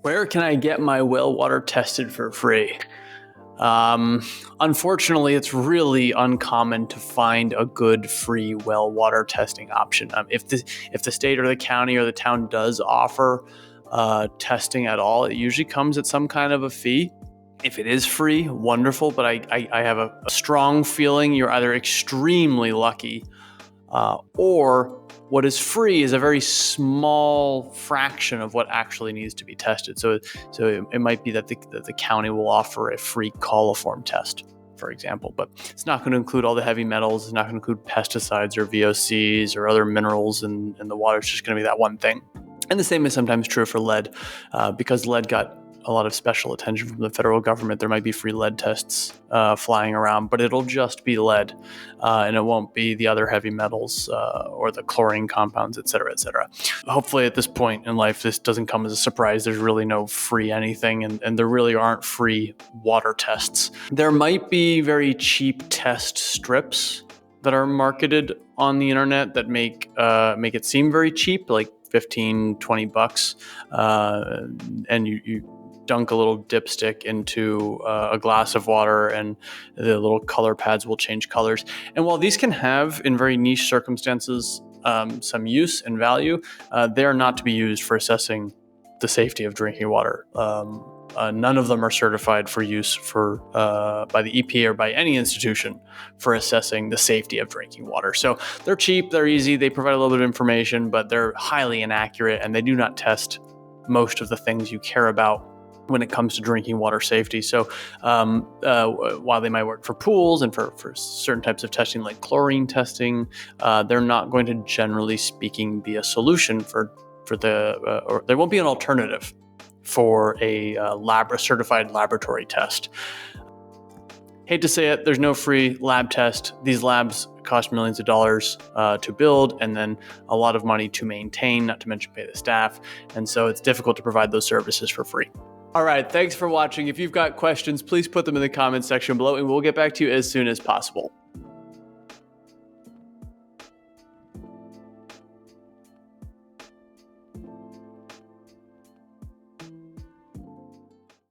Where can I get my well water tested for free? Unfortunately, it's really uncommon to find a good free well water testing option. If the state or the county or the town does offer testing at all, it usually comes at some kind of a fee. If it is free, wonderful, but I have a strong feeling you're either extremely lucky or what is free is a very small fraction of what actually needs to be tested. So it might be that the county will offer a free coliform test, for example, but it's not going to include all the heavy metals. It's not going to include pesticides or VOCs or other minerals in the water. It's just going to be that one thing. And the same is sometimes true for lead, because lead got a lot of special attention from the federal government. There might be free lead tests flying around, but it'll just be lead, and it won't be the other heavy metals or the chlorine compounds, et cetera, et cetera. Hopefully at this point in life, this doesn't come as a surprise. There's really no free anything, and there really aren't free water tests. There might be very cheap test strips that are marketed on the internet that make it seem very cheap, like $15-20, and you dunk a little dipstick into a glass of water and the little color pads will change colors. And while these can have, in very niche circumstances, some use and value, they are not to be used for assessing the safety of drinking water. None of them are certified for use by the EPA or by any institution for assessing the safety of drinking water. So they're cheap, they're easy, they provide a little bit of information, but they're highly inaccurate and they do not test most of the things you care about when it comes to drinking water safety. So while they might work for pools and for certain types of testing like chlorine testing, they're not going to, generally speaking, be a solution or there won't be an alternative for a certified laboratory test. Hate to say it, there's no free lab test. These labs cost millions of dollars to build and then a lot of money to maintain, not to mention pay the staff. And so it's difficult to provide those services for free. All right, thanks for watching. If you've got questions, please put them in the comments section below and we'll get back to you as soon as possible.